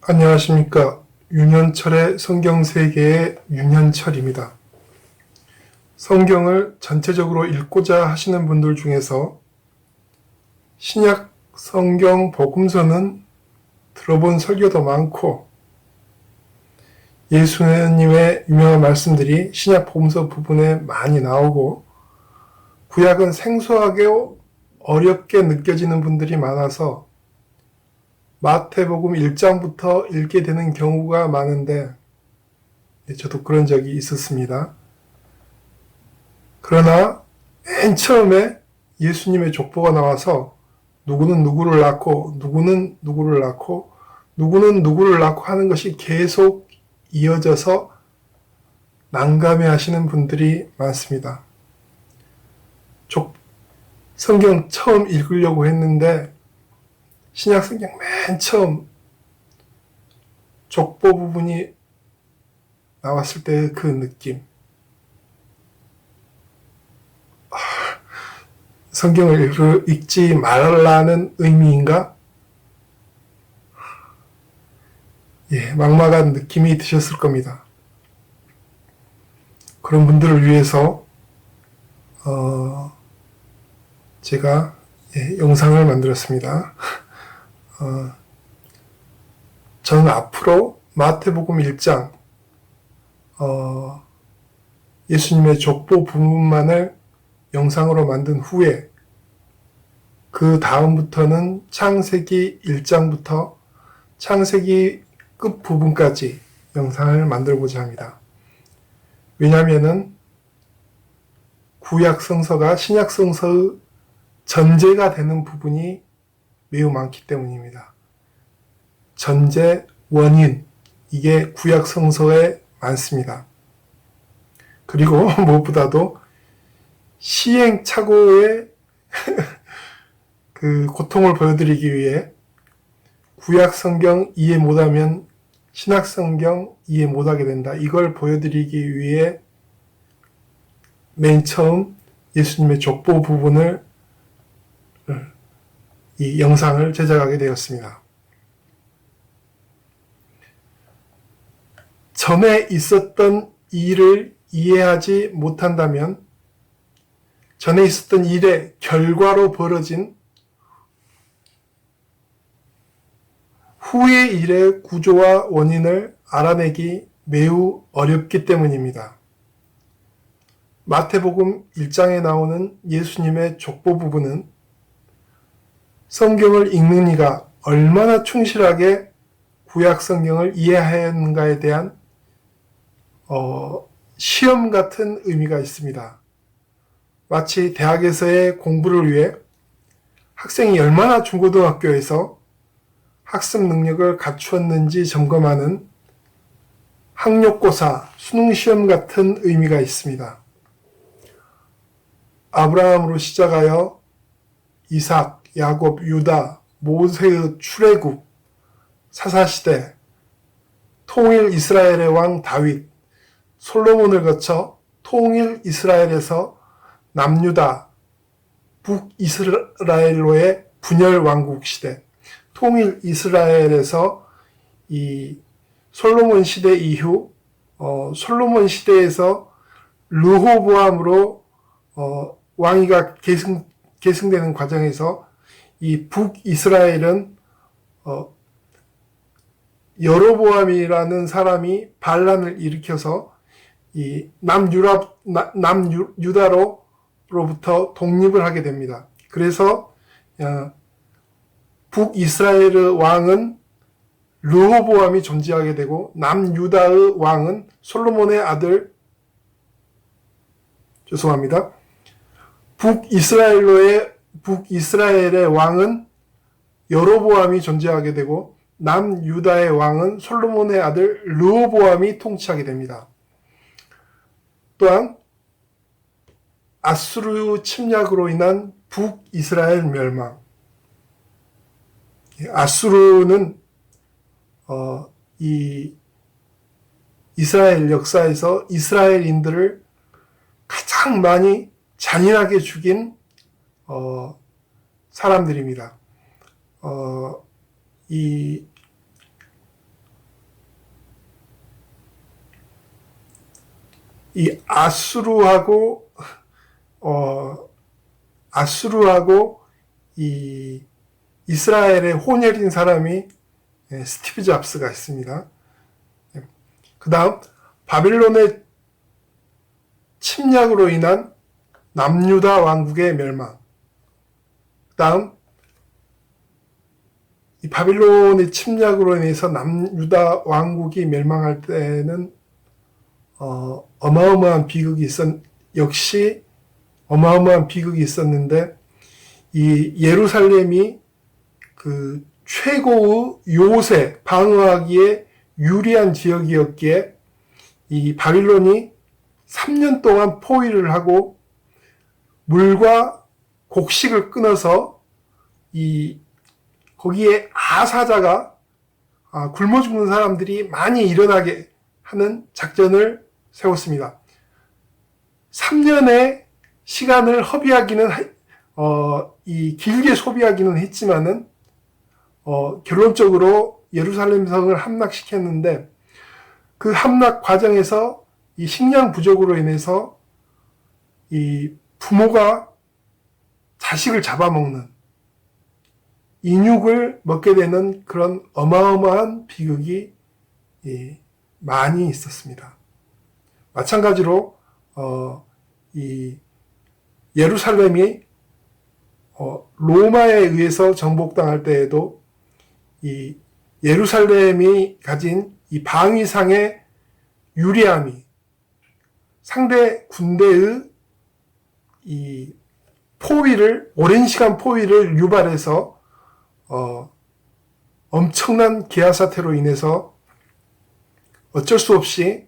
안녕하십니까. 윤현철의 성경세계의 윤현철입니다. 성경을 전체적으로 읽고자 하시는 분들 중에서 신약 성경 복음서는 들어본 설교도 많고 예수님의 유명한 말씀들이 신약 복음서 부분에 많이 나오고 구약은 생소하게 어렵게 느껴지는 분들이 많아서 마태복음 1장부터 읽게 되는 경우가 많은데 저도 그런 적이 있었습니다. 그러나 맨 처음에 예수님의 족보가 나와서 누구는 누구를 낳고 누구는 누구를 낳고 누구는 누구를 낳고 하는 것이 계속 이어져서 난감해 하시는 분들이 많습니다. 성경 처음 읽으려고 했는데 신약 성경 맨 처음 족보 부분이 나왔을 때 그 느낌. 성경을 읽지 말라는 의미인가? 막막한 느낌이 드셨을 겁니다. 그런 분들을 위해서 제가 영상을 만들었습니다. 저는 앞으로 마태복음 1장 예수님의 족보 부분만을 영상으로 만든 후에 그 다음부터는 창세기 1장부터 창세기 끝 부분까지 영상을 만들고자 합니다. 왜냐하면 구약 성서가 신약 성서의 전제가 되는 부분이 매우 많기 때문입니다. 전제, 원인, 이게 구약 성서에 많습니다. 그리고 무엇보다도 시행착오의 그 고통을 보여드리기 위해 구약 성경 이해 못하면 신약 성경 이해 못하게 된다. 이걸 보여드리기 위해 맨 처음 예수님의 족보 부분을 이 영상을 제작하게 되었습니다. 전에 있었던 일을 이해하지 못한다면 전에 있었던 일의 결과로 벌어진 후의 일의 구조와 원인을 알아내기 매우 어렵기 때문입니다. 마태복음 1장에 나오는 예수님의 족보 부분은 성경을 읽는 이가 얼마나 충실하게 구약 성경을 이해하였는가에 대한 시험 같은 의미가 있습니다. 마치 대학에서의 공부를 위해 학생이 얼마나 중고등학교에서 학습 능력을 갖추었는지 점검하는 학력고사, 수능시험 같은 의미가 있습니다. 아브라함으로 시작하여 이삭, 야곱, 유다, 모세의 출애굽, 사사시대, 통일 이스라엘의 왕 다윗, 솔로몬을 거쳐 통일 이스라엘에서 남유다, 북이스라엘로의 분열 왕국 시대, 통일 이스라엘에서 이 솔로몬 시대 이후 솔로몬 시대에서 르호보암으로 왕위가 계승되는 과정에서 이 북이스라엘은 여로보암이라는 사람이 반란을 일으켜서 이 남유다로부터 독립을 하게 됩니다. 그래서 북이스라엘의 왕은 르호보암이 존재하게 되고 남유다의 왕은 솔로몬의 아들 북이스라엘의 왕은 여로보암이 존재하게 되고 남유다의 왕은 솔로몬의 아들 르호보암이 통치하게 됩니다. 또한 아수르 침략으로 인한 북이스라엘 멸망. 아수르는 이 이스라엘 역사에서 이스라엘인들을 가장 많이 잔인하게 죽인 사람들입니다. 이 이 아수르하고 이 이스라엘의 혼혈인 사람이 스티브 잡스가 있습니다. 그 다음 바빌론의 침략으로 인한 남유다 왕국의 멸망. 그 다음 이 바빌론의 침략으로 인해서 남유다 왕국이 멸망할 때는 역시 어마어마한 비극이 있었는데, 이 예루살렘이 그 최고의 요새 방어하기에 유리한 지역이었기에 이 바빌론이 3년 동안 포위를 하고 물과 곡식을 끊어서 거기에 아사자가 굶어 죽는 사람들이 많이 일어나게 하는 작전을 세웠습니다. 3년의 시간을 길게 소비하기는 했지만은 결론적으로 예루살렘 성을 함락시켰는데, 그 함락 과정에서 이 식량 부족으로 인해서 이 부모가 자식을 잡아먹는, 인육을 먹게 되는 그런 어마어마한 비극이 많이 있었습니다. 마찬가지로 이 예루살렘이 로마에 의해서 정복당할 때에도 이 예루살렘이 가진 이 방위상의 유리함이 상대 군대의 이 오랜 시간 포위를 유발해서 엄청난 기아 사태로 인해서 어쩔 수 없이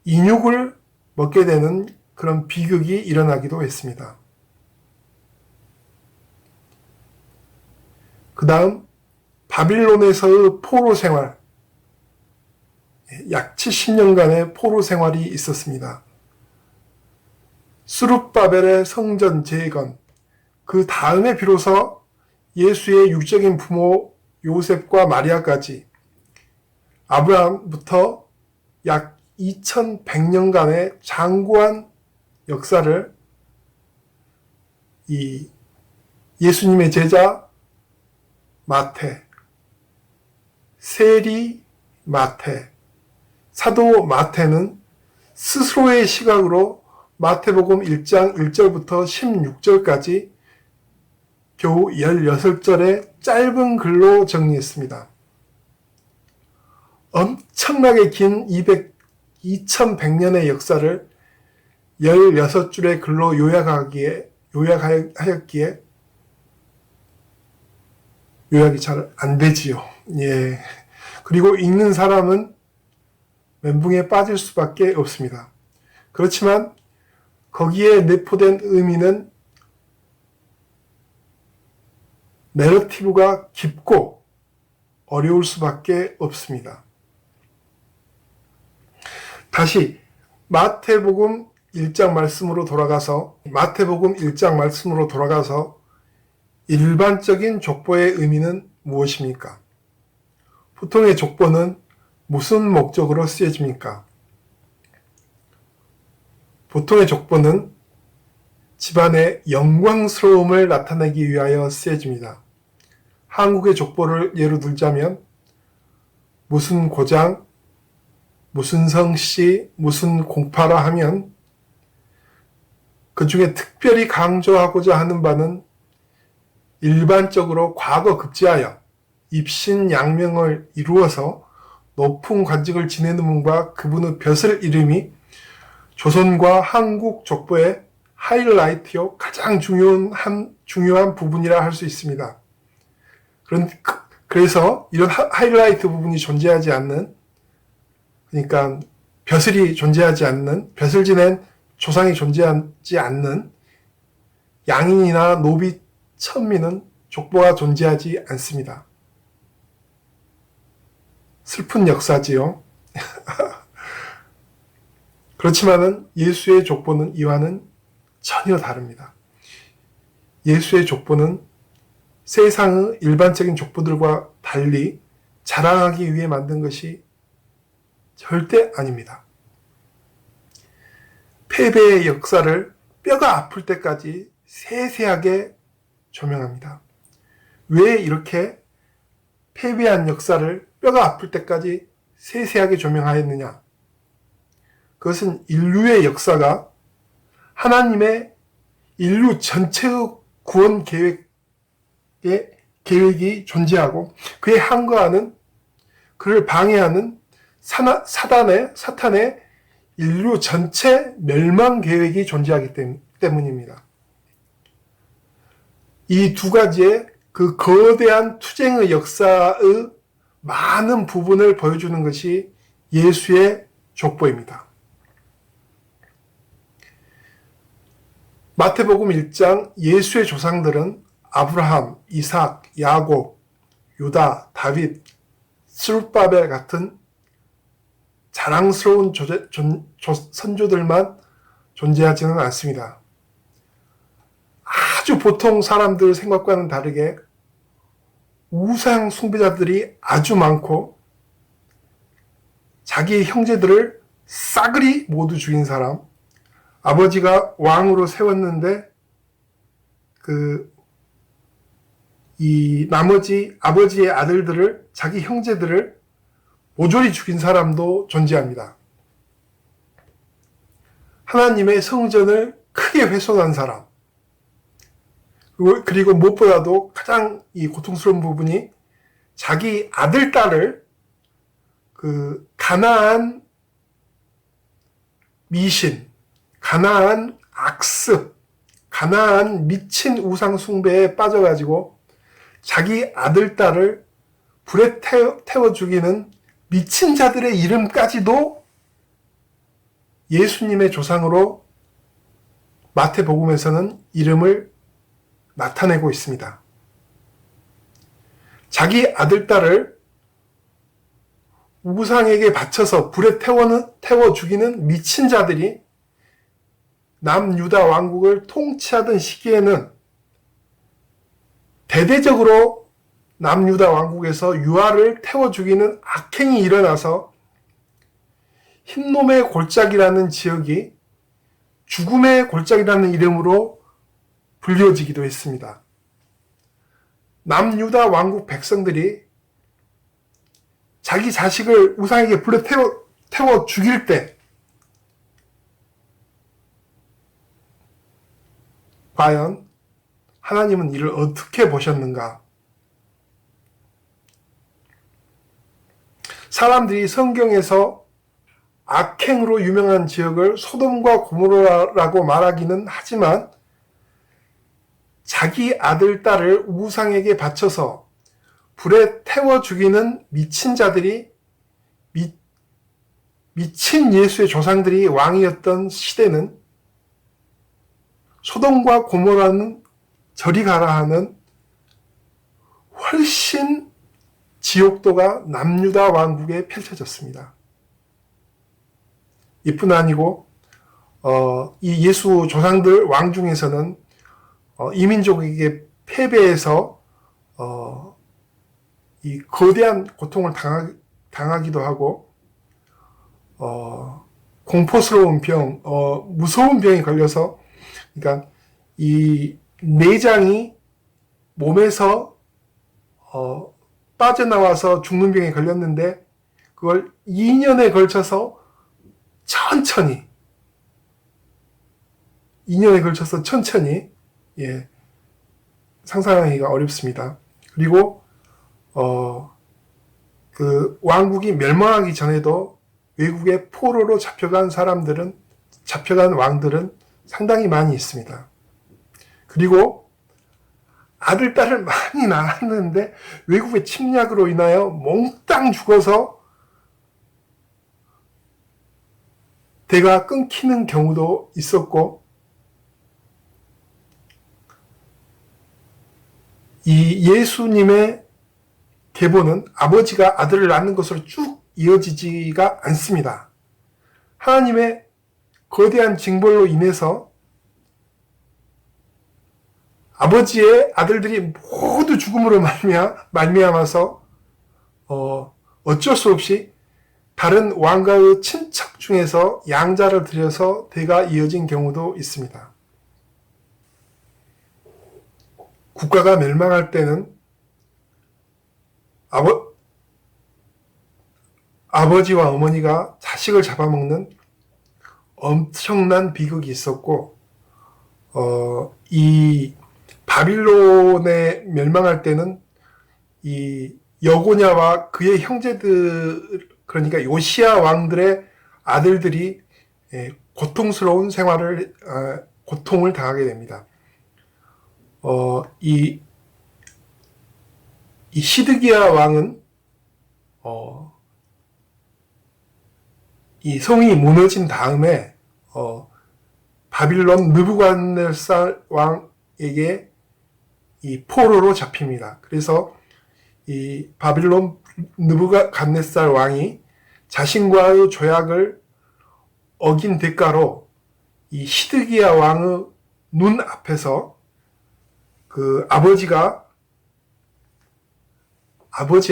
인육을 먹게 되는 그런 비극이 일어나기도 했습니다. 그 다음 바빌론에서의 포로 생활, 약 70년간의 포로 생활이 있었습니다. 스룹바벨의 성전 재건, 그 다음에 비로소 예수의 육적인 부모 요셉과 마리아까지 아브라함부터 약 2100년간의 장구한 역사를 이 예수님의 제자 마태, 세리 마태, 사도 마태는 스스로의 시각으로 마태복음 1장 1절부터 16절까지 겨우 16절의 짧은 글로 정리했습니다. 엄청나게 긴 2100년의 역사를 16줄의 글로 요약하였기에 요약이 잘 안 되지요. 예. 그리고 읽는 사람은 멘붕에 빠질 수밖에 없습니다. 그렇지만 거기에 내포된 의미는 내러티브가 깊고 어려울 수밖에 없습니다. 다시 마태복음 1장 말씀으로 돌아가서 일반적인 족보의 의미는 무엇입니까? 보통의 족보는 무슨 목적으로 쓰여집니까? 보통의 족보는 집안의 영광스러움을 나타내기 위하여 쓰여집니다. 한국의 족보를 예로 들자면 무슨 고장, 무슨 성씨, 무슨 공파라 하면 그 중에 특별히 강조하고자 하는 바는 일반적으로 과거 급제하여 입신양명을 이루어서 높은 관직을 지내는 분과 그분의 벼슬 이름이 조선과 한국 족보의 하이라이트요 가장 중요한 부분이라 할 수 있습니다. 그래서 이런 하이라이트 부분이 존재하지 않는, 그러니까 벼슬이 존재하지 않는, 벼슬 지낸 조상이 존재하지 않는 양인이나 노비, 천민은 족보가 존재하지 않습니다. 슬픈 역사지요. 그렇지만은 예수의 족보는 이와는 전혀 다릅니다. 예수의 족보는 세상의 일반적인 족보들과 달리 자랑하기 위해 만든 것이 절대 아닙니다. 패배의 역사를 뼈가 아플 때까지 세세하게 조명합니다. 왜 이렇게 패배한 역사를 뼈가 아플 때까지 세세하게 조명하였느냐? 그것은 인류의 역사가 하나님의 인류 전체의 구원 계획이 존재하고 그에 항거하는 그를 방해하는 사탄의 인류 전체 멸망 계획이 존재하기 때문입니다. 이 두 가지의 그 거대한 투쟁의 역사의 많은 부분을 보여주는 것이 예수의 족보입니다. 마태복음 1장 예수의 조상들은 아브라함, 이삭, 야곱, 유다, 다윗, 스룹바벨 같은 자랑스러운 선조들만 존재하지는 않습니다. 아주 보통 사람들 생각과는 다르게 우상 숭배자들이 아주 많고 자기 형제들을 싸그리 모두 죽인 사람, 아버지가 왕으로 세웠는데 이 나머지 아버지의 아들들을 자기 형제들을 모조리 죽인 사람도 존재합니다. 하나님의 성전을 크게 훼손한 사람, 그리고 무엇보다도 가장 이 고통스러운 부분이 자기 아들, 딸을 가나안 미신, 가나안 악습, 가나안 미친 우상 숭배에 빠져가지고 자기 아들, 딸을 불에 태워 죽이는 미친 자들의 이름까지도 예수님의 조상으로 마태복음에서는 이름을 나타내고 있습니다. 자기 아들, 딸을 우상에게 바쳐서 불에 태워 죽이는 미친 자들이 남유다 왕국을 통치하던 시기에는 대대적으로 남유다 왕국에서 유아를 태워 죽이는 악행이 일어나서 흰놈의 골짜기라는 지역이 죽음의 골짜기라는 이름으로 불려지기도 했습니다. 남유다 왕국 백성들이 자기 자식을 우상에게 불에 태워 죽일 때 과연 하나님은 이를 어떻게 보셨는가? 사람들이 성경에서 악행으로 유명한 지역을 소돔과 고모라라고 말하기는 하지만 자기 아들, 딸을 우상에게 바쳐서 불에 태워 죽이는 미친 자들이 미친 예수의 조상들이 왕이었던 시대는 소돔과 고모라는 저리 가라 하는 훨씬 지옥도가 남유다 왕국에 펼쳐졌습니다. 이뿐 아니고 이 예수 조상들 왕 중에서는 이민족에게 패배해서 이 거대한 고통을 당하기도 하고 공포스러운 병, 무서운 병이 걸려서 그러니까 이 내장이 몸에서 빠져나와서 죽는 병에 걸렸는데 그걸 2년에 걸쳐서 천천히 2년에 걸쳐서 천천히 상상하기가 어렵습니다. 그리고 그 왕국이 멸망하기 전에도 외국에 포로로 잡혀간 왕들은 상당히 많이 있습니다. 그리고 아들, 딸을 많이 낳았는데 외국의 침략으로 인하여 몽땅 죽어서 대가 끊기는 경우도 있었고 이 예수님의 계보는 아버지가 아들을 낳는 것으로 쭉 이어지지가 않습니다. 하나님의 거대한 징벌로 인해서 아버지의 아들들이 모두 죽음으로 말미암아서 어쩔 수 없이 다른 왕가의 친척 중에서 양자를 들여서 대가 이어진 경우도 있습니다. 국가가 멸망할 때는 아버지와 어머니가 자식을 잡아먹는 엄청난 비극이 있었고, 이 바빌론에 멸망할 때는 이 여고냐와 그의 형제들, 그러니까 요시야 왕들의 아들들이 고통스러운 고통을 당하게 됩니다. 이 시드기야 왕은 이 성이 무너진 다음에 바빌론 느부갓네살 왕에게 이 포로로 잡힙니다. 그래서 이 바빌론 느부갓네살 왕이 자신과의 조약을 어긴 대가로 이 시드기야 왕의 눈 앞에서 그 아버지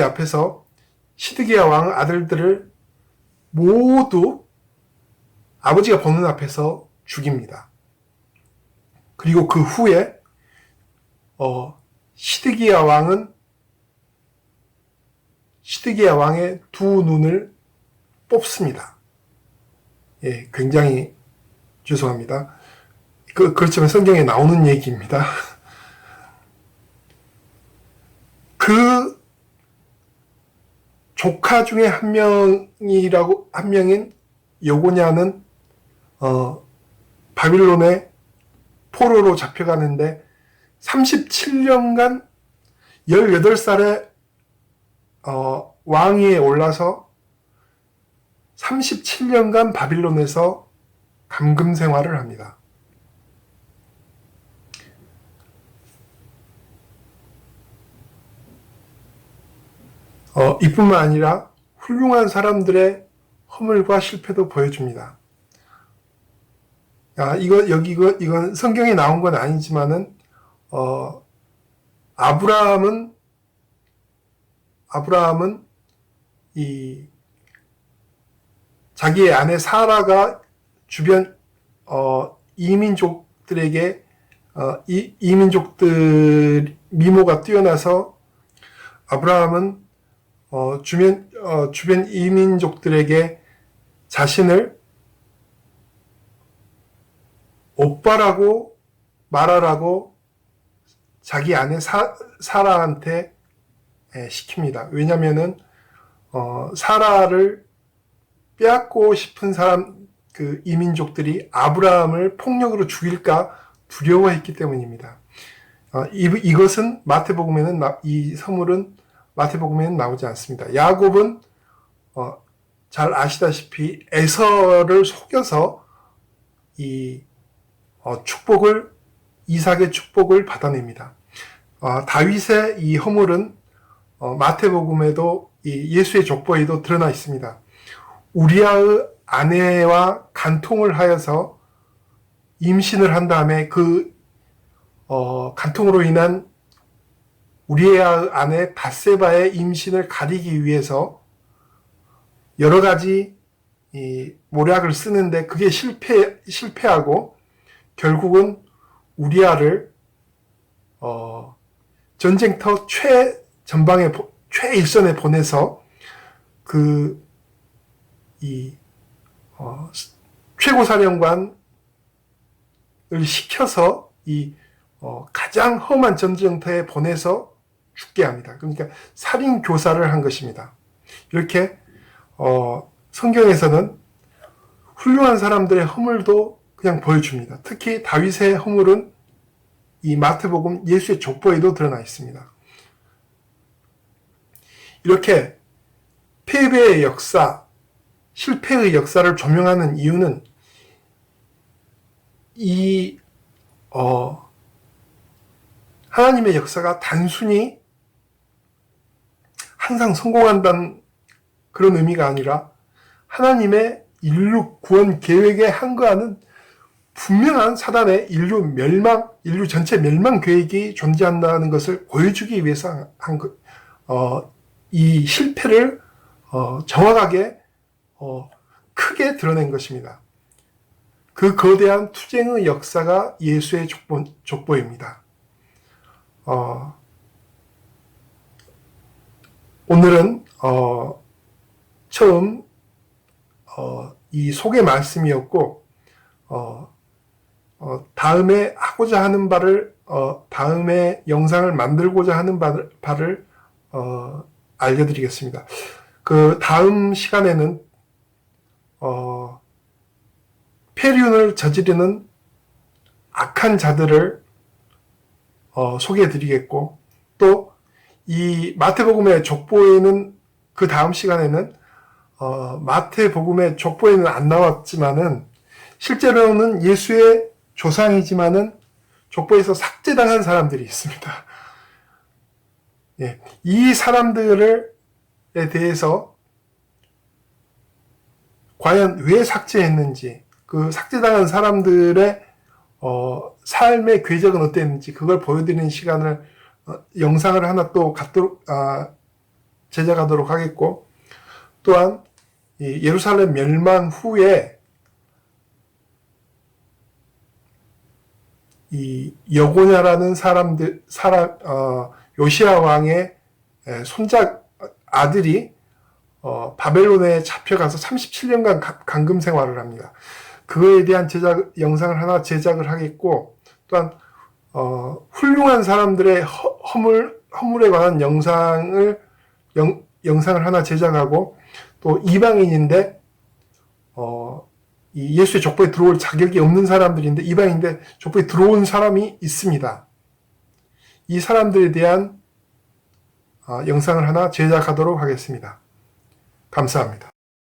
앞에서 시드기야 왕의 아들들을 모두 아버지가 보는 앞에서 죽입니다. 그리고 그 후에 시드기야 왕의 두 눈을 뽑습니다. 예, 굉장히 죄송합니다. 그렇지만 성경에 나오는 얘기입니다. 그 조카 중에 한 명인 여고냐는 바빌론에 포로로 잡혀가는데 37년간 18살에 왕위에 올라서 37년간 바빌론에서 감금 생활을 합니다. 이뿐만 아니라 훌륭한 사람들의 허물과 실패도 보여줍니다. 이건 성경에 나온 건 아니지만은, 아브라함은 자기의 아내 사라가 주변, 이민족들에게, 이민족들 미모가 뛰어나서 아브라함은 주변 이민족들에게 자신을 오빠라고 말하라고 자기 아내 사라한테 시킵니다. 왜냐면은 사라를 빼앗고 싶은 그 이민족들이 아브라함을 폭력으로 죽일까 두려워했기 때문입니다. 이것은 이 서물은 마태복음에는 나오지 않습니다. 야곱은 잘 아시다시피 에서를 속여서 이 이삭의 축복을 받아냅니다. 다윗의 이 허물은 마태복음에도 이 예수의 족보에도 드러나 있습니다. 우리아의 아내와 간통을 하여서 임신을 한 다음에 그 간통으로 인한 우리아의 아내 밧세바의 임신을 가리기 위해서 여러 가지 모략을 쓰는데 그게 실패하고 결국은 우리아를 전쟁터 최일선에 보내서 최고사령관을 시켜서 가장 험한 전쟁터에 보내서 죽게 합니다. 그러니까 살인 교사를 한 것입니다. 이렇게 성경에서는 훌륭한 사람들의 허물도 그냥 보여줍니다. 특히 다윗의 허물은 이 마태복음 예수의 족보에도 드러나 있습니다. 이렇게 패배의 역사, 실패의 역사를 조명하는 이유는 하나님의 역사가 단순히 항상 성공한다는 그런 의미가 아니라 하나님의 인류 구원 계획에 한거하는 분명한 사단의 인류 전체 멸망 계획이 존재한다는 것을 보여주기 위해서 이 실패를 정확하게 크게 드러낸 것입니다. 그 거대한 투쟁의 역사가 예수의 족보입니다. 오늘은 처음 이 소개 말씀이었고 다음에 하고자 하는 바를 다음에 영상을 만들고자 하는 바를 알려드리겠습니다. 그 다음 시간에는 폐륜을 저지르는 악한 자들을 소개해드리겠고, 또 이 마태복음의 족보에는 그 다음 시간에는 마태복음의 족보에는 안 나왔지만은 실제로는 예수의 조상이지만은 족보에서 삭제당한 사람들이 있습니다. 예, 이 사람들에 대해서 과연 왜 삭제했는지, 그 삭제당한 사람들의 삶의 궤적은 어땠는지 그걸 보여드리는 시간을 영상을 하나 또 제작하도록 하겠고, 또한 예루살렘 멸망 후에 이 여고냐라는 요시야 왕의 아들이 바벨론에 잡혀가서 37년간 감금 생활을 합니다. 그거에 대한 영상을 하나 제작을 하겠고, 또한 훌륭한 사람들의 허물에 관한 영상을 하나 제작하고, 또 이방인인데 이 예수의 족보에 들어올 자격이 없는 사람들인데 이방인인데 족보에 들어온 사람이 있습니다. 이 사람들에 대한 영상을 하나 제작하도록 하겠습니다. 감사합니다.